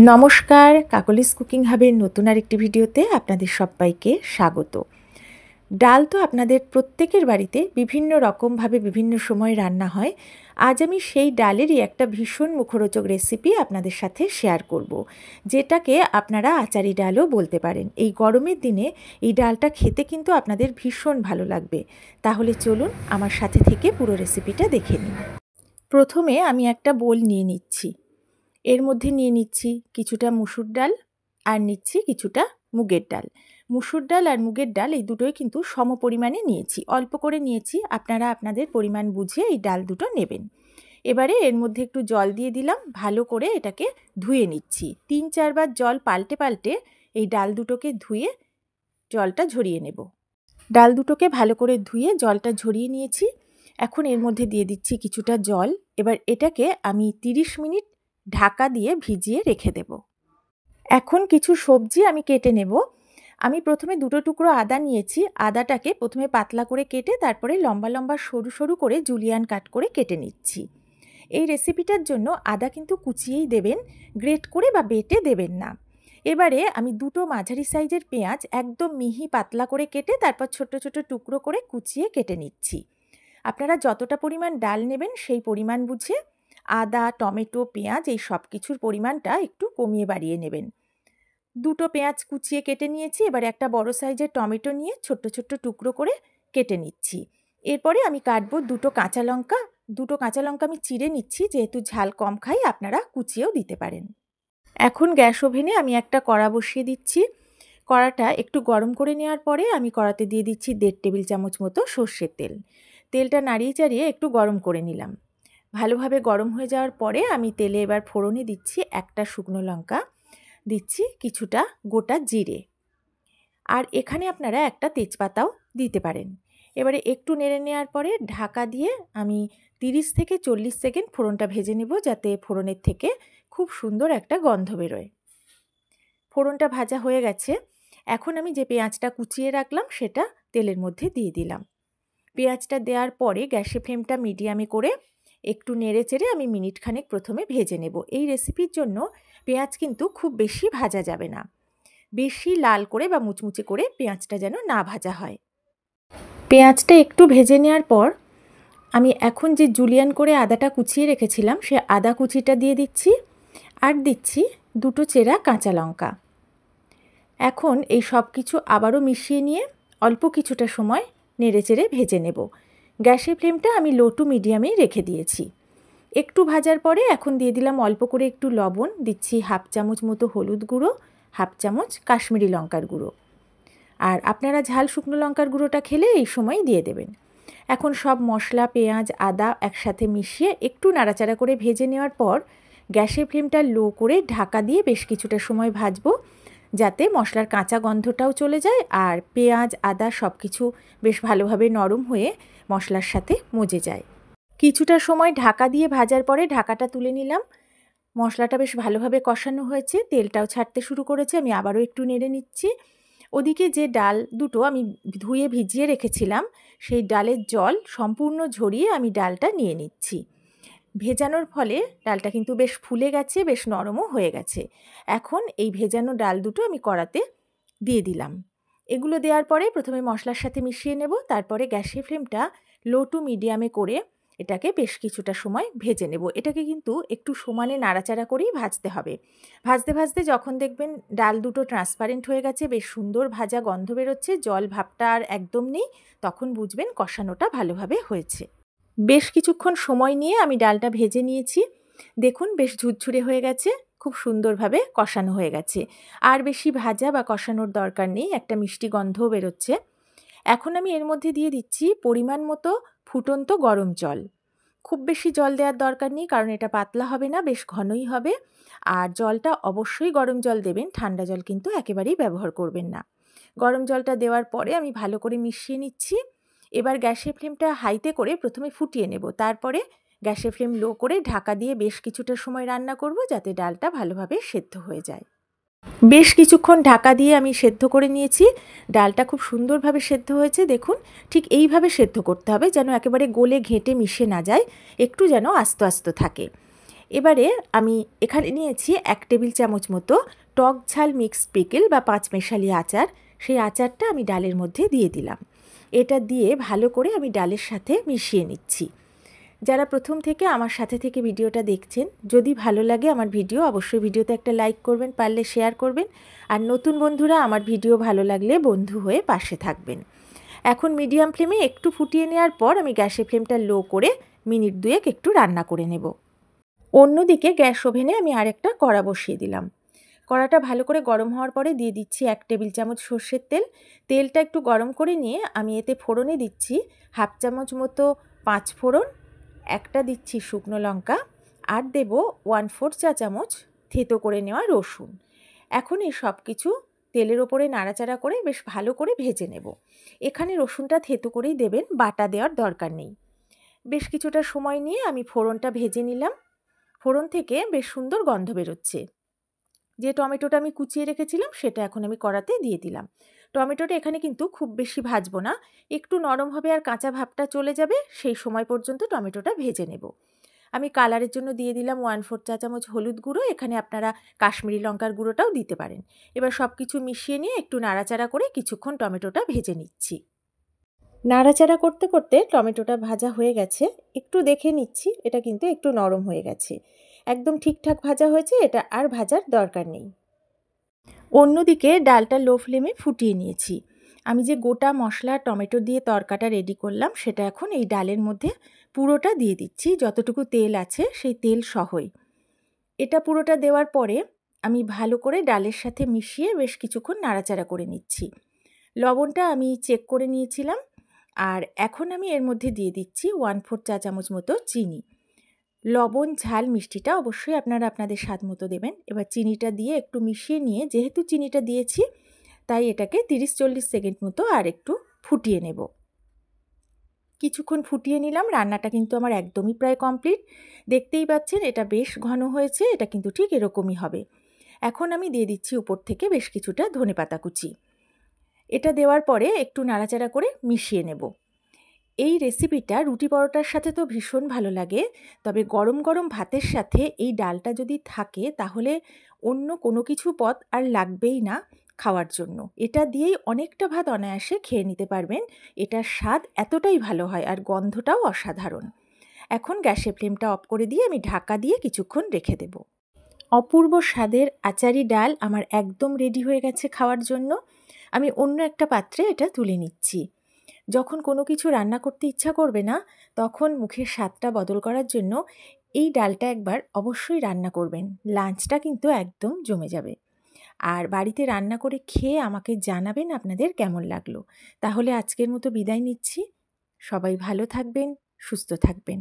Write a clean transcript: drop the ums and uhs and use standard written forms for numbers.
নমস্কার, কাকলিস কুকিং হাবের নতুন আরেকটি ভিডিওতে আপনাদের সবাইকে স্বাগত। ডাল তো আপনাদের প্রত্যেকের বাড়িতে বিভিন্ন রকমভাবে বিভিন্ন সময় রান্না হয়। আজ আমি সেই ডালেরই একটা ভীষণ মুখরোচক রেসিপি আপনাদের সাথে শেয়ার করব, যেটাকে আপনারা আচারি ডালও বলতে পারেন। এই গরমের দিনে এই ডালটা খেতে কিন্তু আপনাদের ভীষণ ভালো লাগবে। তাহলে চলুন আমার সাথে থেকে পুরো রেসিপিটা দেখে নিন। প্রথমে আমি একটা বোল নিয়ে নিচ্ছি। এর মধ্যে নিয়ে নিচ্ছি কিছুটা মুসুর ডাল আর নিচ্ছি কিছুটা মুগের ডাল। মুসুর ডাল আর মুগের ডাল এই দুটোই কিন্তু সম পরিমাণে নিয়েছি, অল্প করে নিয়েছি। আপনারা আপনাদের পরিমাণ বুঝে এই ডাল দুটো নেবেন। এবারে এর মধ্যে একটু জল দিয়ে দিলাম, ভালো করে এটাকে ধুয়ে নিচ্ছি। 3-4 বার জল পাল্টে পাল্টে এই ডাল দুটোকে ধুয়ে জলটা ঝরিয়ে নেব। ডাল দুটোকে ভালো করে ধুয়ে জলটা ঝরিয়ে নিয়েছি। এখন এর মধ্যে দিয়ে দিচ্ছি কিছুটা জল। এবার এটাকে আমি 30 মিনিট ঢাকা দিয়ে ভিজিয়ে রেখে দেব। এখন কিছু সবজি আমি কেটে নেব। আমি প্রথমে 2 টুকরো আদা নিয়েছি। আদাটাকে প্রথমে পাতলা করে কেটে তারপরে লম্বা লম্বা সরু সরু করে জুলিয়ান কাট করে কেটে নিচ্ছি। এই রেসিপিটার জন্য আদা কিন্তু কুচিয়েই দেবেন, গ্রেট করে বা বেটে দেবেন না। এবারে আমি 2টো মাঝারি সাইজের পেঁয়াজ একদম মিহি পাতলা করে কেটে তারপর ছোট ছোট টুকরো করে কুচিয়ে কেটে নিচ্ছি। আপনারা যতটা পরিমাণ ডাল নেবেন সেই পরিমাণ বুঝে আদা, টমেটো, পেঁয়াজ এই সব কিছুর পরিমাণটা একটু কমিয়ে বাড়িয়ে নেবেন। 2টো পেঁয়াজ কুচিয়ে কেটে নিয়েছি। এবার একটা বড় সাইজের টমেটো নিয়ে ছোট্ট ছোট্ট টুকরো করে কেটে নিচ্ছি। এরপরে আমি কাটবো 2টো কাঁচা লঙ্কা। 2টো কাঁচা লঙ্কা আমি চিড়ে নিচ্ছি, যেহেতু ঝাল কম খাই আপনারা কুচিয়েও দিতে পারেন। এখন গ্যাস ওভেনে আমি একটা কড়া বসিয়ে দিচ্ছি। কড়াটা একটু গরম করে নেওয়ার পরে আমি কড়াতে দিয়ে দিচ্ছি 1.5 টেবিল চামচ মতো সর্ষের তেল। তেলটা নাড়িয়ে চাড়িয়ে একটু গরম করে নিলাম। ভালোভাবে গরম হয়ে যাওয়ার পরে আমি তেলে এবার ফোড়নে দিচ্ছি একটা শুকনো লঙ্কা, দিচ্ছি কিছুটা গোটা জিরে, আর এখানে আপনারা একটা তেজপাতাও দিতে পারেন। এবারে একটু নেড়ে নেওয়ার পরে ঢাকা দিয়ে আমি 30 থেকে 40 সেকেন্ড ফোড়নটা ভেজে নেব, যাতে ফোড়নের থেকে খুব সুন্দর একটা গন্ধ বেরোয়। ফোড়নটা ভাজা হয়ে গেছে। এখন আমি যে পেঁয়াজটা কুচিয়ে রাখলাম সেটা তেলের মধ্যে দিয়ে দিলাম। পেঁয়াজটা দেওয়ার পরে গ্যাসের ফ্লেমটা মিডিয়ামে করে একটু নেড়ে চেড়ে আমি মিনিট খানেক প্রথমে ভেজে নেব। এই রেসিপির জন্য পেঁয়াজ কিন্তু খুব বেশি ভাজা যাবে না, বেশি লাল করে বা মুচমুচে করে পেঁয়াজটা যেন না ভাজা হয়। পেঁয়াজটা একটু ভেজে নেওয়ার পর আমি এখন যে জুলিয়ান করে আদাটা কুচিয়ে রেখেছিলাম সে আদা কুচিটা দিয়ে দিচ্ছি, আর দিচ্ছি 2টো চেরা কাঁচা লঙ্কা। এখন এই সব কিছু আবারও মিশিয়ে নিয়ে অল্প কিছুটা সময় নেড়েচেড়ে ভেজে নেব। গ্যাসের ফ্লেমটা আমি লো টু মিডিয়ামেই রেখে দিয়েছি। একটু ভাজার পরে এখন দিয়ে দিলাম অল্প করে একটু লবণ, দিচ্ছি 1/2 চামচ মতো হলুদ গুঁড়ো, 1/2 চামচ কাশ্মীরি লঙ্কার গুঁড়ো, আর আপনারা ঝাল শুকনো লঙ্কার গুঁড়োটা খেলে এই সময় দিয়ে দেবেন। এখন সব মশলা, পেঁয়াজ, আদা একসাথে মিশিয়ে একটু নাড়াচাড়া করে ভেজে নেওয়ার পর গ্যাসের ফ্লেমটা লো করে ঢাকা দিয়ে বেশ কিছুটা সময় ভাজবো, যাতে মশলার কাঁচা গন্ধটাও চলে যায় আর পেঁয়াজ, আদা সব কিছু বেশ ভালোভাবে নরম হয়ে মশলার সাথে মজে যায়। কিছুটা সময় ঢাকা দিয়ে ভাজার পরে ঢাকাটা তুলে নিলাম। মশলাটা বেশ ভালোভাবে কষানো হয়েছে, তেলটাও ছাড়তে শুরু করেছে। আমি আবারও একটু নেড়ে নিচ্ছি। ওদিকে যে ডাল দুটো আমি ধুয়ে ভিজিয়ে রেখেছিলাম সেই ডালের জল সম্পূর্ণ ঝরিয়ে আমি ডালটা নিয়ে নিচ্ছি। ভেজানোর ফলে ডালটা কিন্তু বেশ ফুলে গেছে, বেশ নরমও হয়ে গেছে। এখন এই ভেজানো ডাল দুটো আমি কড়াতে দিয়ে দিলাম। এগুলো দেওয়ার পরে প্রথমে মশলার সাথে মিশিয়ে নেব, তারপরে গ্যাসের ফ্লেমটা লো টু মিডিয়ামে করে এটাকে বেশ কিছুটা সময় ভেজে নেব। এটাকে কিন্তু একটু সমানে নাড়াচাড়া করেই ভাজতে হবে। ভাজতে ভাজতে যখন দেখবেন ডাল দুটো ট্রান্সপারেন্ট হয়ে গেছে, বেশ সুন্দর ভাজা গন্ধ বেরোচ্ছে, জল ভাবটা আর একদম নেই, তখন বুঝবেন কষানোটা ভালোভাবে হয়েছে। বেশ কিছুক্ষণ সময় নিয়ে আমি ডালটা ভেজে নিয়েছি। দেখুন বেশ ঝুরঝুরে হয়ে গেছে, খুব সুন্দরভাবে কষানো হয়ে গেছে। আর বেশি ভাজা বা কষানোর দরকার নেই, একটা মিষ্টি গন্ধও বেরোচ্ছে। এখন আমি এর মধ্যে দিয়ে দিচ্ছি পরিমাণ মতো ফুটন্ত গরম জল। খুব বেশি জল দেওয়ার দরকার নেই, কারণ এটা পাতলা হবে না, বেশ ঘনই হবে। আর জলটা অবশ্যই গরম জল দেবেন, ঠান্ডা জল কিন্তু একেবারেই ব্যবহার করবেন না। গরম জলটা দেওয়ার পরে আমি ভালো করে মিশিয়ে নিচ্ছি। এবার গ্যাসের ফ্লেমটা হাইতে করে প্রথমে ফুটিয়ে নেব, তারপরে গ্যাসের ফ্লেম লো করে ঢাকা দিয়ে বেশ কিছুটা সময় রান্না করব, যাতে ডালটা ভালোভাবে সেদ্ধ হয়ে যায়। বেশ কিছুক্ষণ ঢাকা দিয়ে আমি সেদ্ধ করে নিয়েছি। ডালটা খুব সুন্দরভাবে সেদ্ধ হয়েছে। দেখুন ঠিক এইভাবে সেদ্ধ করতে হবে, যেন একেবারে গলে ঘেঁটে মিশে না যায়, একটু যেন আস্ত আস্ত থাকে। এবারে আমি এখানে নিয়েছি 1 টেবিল চামচ মতো টক ঝাল মিক্সড পিকল বা পাঁচমেশালি আচার। সেই আচারটা আমি ডালের মধ্যে দিয়ে দিলাম। এটা দিয়ে ভালো করে আমি ডালের সাথে মিশিয়ে নিচ্ছি। যারা প্রথম থেকে আমার সাথে থেকে ভিডিওটা দেখছেন, যদি ভালো লাগে আমার ভিডিও, অবশ্যই ভিডিওতে একটা লাইক করবেন, পারলে শেয়ার করবেন। আর নতুন বন্ধুরা আমার ভিডিও ভালো লাগলে বন্ধু হয়ে পাশে থাকবেন। এখন মিডিয়াম ফ্লেমে একটু ফুটিয়ে নেওয়ার পর আমি গ্যাসের ফ্লেমটা লো করে মিনিট 2 একটু রান্না করে নেব। অন্যদিকে গ্যাস ওভেনে আমি আরেকটা কড়া বসিয়ে দিলাম। কড়াটা ভালো করে গরম হওয়ার পরে দিয়ে দিচ্ছি 1 টেবিল চামচ সর্ষের তেল। তেলটা একটু গরম করে নিয়ে আমি এতে ফোড়নে দিচ্ছি 1/2 চামচ মতো 5 ফোড়ন, একটা দিচ্ছি শুকনো লঙ্কা, আর দেব 1/4 চা চামচ থেতো করে নেওয়া রসুন। এখন এই সব কিছু তেলের ওপরে নাড়াচাড়া করে বেশ ভালো করে ভেজে নেব। এখানে রসুনটা থেতো করেই দেবেন, বাটা দেওয়ার দরকার নেই। বেশ কিছুটা সময় নিয়ে আমি ফোড়নটা ভেজে নিলাম। ফোড়ন থেকে বেশ সুন্দর গন্ধ বেরোচ্ছে। যে টমেটোটা আমি কুচিয়ে রেখেছিলাম সেটা এখন আমি কড়াতে দিয়ে দিলাম। টমেটোটা এখানে কিন্তু খুব বেশি ভাজবো না, একটু নরম হবে আর কাঁচা ভাবটা চলে যাবে, সেই সময় পর্যন্ত টমেটোটা ভেজে নেব। আমি কালারের জন্য দিয়ে দিলাম 1/4 চা চামচ হলুদ গুঁড়ো। এখানে আপনারা কাশ্মীরি লঙ্কার গুঁড়োটাও দিতে পারেন। এবার সব কিছু মিশিয়ে নিয়ে একটু নাড়াচাড়া করে কিছুক্ষণ টমেটোটা ভেজে নিচ্ছি। নাড়াচাড়া করতে করতে টমেটোটা ভাজা হয়ে গেছে। একটু দেখে নিচ্ছি, এটা কিন্তু একটু নরম হয়ে গেছে। একদম ঠিকঠাক ভাজা হয়েছে, এটা আর ভাজার দরকার নেই। অন্যদিকে ডালটা লো ফ্লেমে ফুটিয়ে নিয়েছি। আমি যে গোটা মশলা টমেটো দিয়ে তরকাটা রেডি করলাম সেটা এখন এই ডালের মধ্যে পুরোটা দিয়ে দিচ্ছি, যতটুকু তেল আছে সেই তেল সহই। এটা পুরোটা দেওয়ার পরে আমি ভালো করে ডালের সাথে মিশিয়ে বেশ কিছুক্ষণ নাড়াচাড়া করে নিচ্ছি। লবণটা আমি চেক করে নিয়েছিলাম। আর এখন আমি এর মধ্যে দিয়ে দিচ্ছি 1/4 চা চামচ মতো চিনি। লবণ ঝাল মিষ্টিটা অবশ্যই আপনারা আপনাদের স্বাদ মতো দেবেন। এবার চিনিটা দিয়ে একটু মিশিয়ে নিয়ে, যেহেতু চিনিটা দিয়েছি তাই এটাকে 30-40 সেকেন্ড মতো আর একটু ফুটিয়ে নেব। কিছুক্ষণ ফুটিয়ে নিলাম। রান্নাটা কিন্তু আমার একদমই প্রায় কমপ্লিট। দেখতেই পাচ্ছেন এটা বেশ ঘন হয়েছে, এটা কিন্তু ঠিক এরকমই হবে। এখন আমি দিয়ে দিচ্ছি উপর থেকে বেশ কিছুটা ধনেপাতা কুচি। এটা দেওয়ার পরে একটু নাড়াচাড়া করে মিশিয়ে নেব। এই রেসিপিটা রুটি পরোটার সাথে তো ভীষণ ভালো লাগে, তবে গরম গরম ভাতের সাথে এই ডালটা যদি থাকে তাহলে অন্য কোনো কিছু পদ আর লাগবেই না খাওয়ার জন্য। এটা দিয়েই অনেকটা ভাত অনায়াসে খেয়ে নিতে পারবেন। এটার স্বাদ এতটাই ভালো হয় আর গন্ধটাও অসাধারণ। এখন গ্যাসের ফ্লেমটা অফ করে দিয়ে আমি ঢাকা দিয়ে কিছুক্ষণ রেখে দেব। অপূর্ব স্বাদের আচারি ডাল আমার একদম রেডি হয়ে গেছে খাওয়ার জন্য। আমি অন্য একটা পাত্রে এটা তুলে নিচ্ছি। যখন কোনো কিছু রান্না করতে ইচ্ছা করবে না, তখন মুখের স্বাদটা বদল করার জন্য এই ডালটা একবার অবশ্যই রান্না করবেন। লাঞ্চটা কিন্তু একদম জমে যাবে। আর বাড়িতে রান্না করে খেয়ে আমাকে জানাবেন আপনাদের কেমন লাগলো। তাহলে আজকের মতো বিদায় নিচ্ছি। সবাই ভালো থাকবেন, সুস্থ থাকবেন।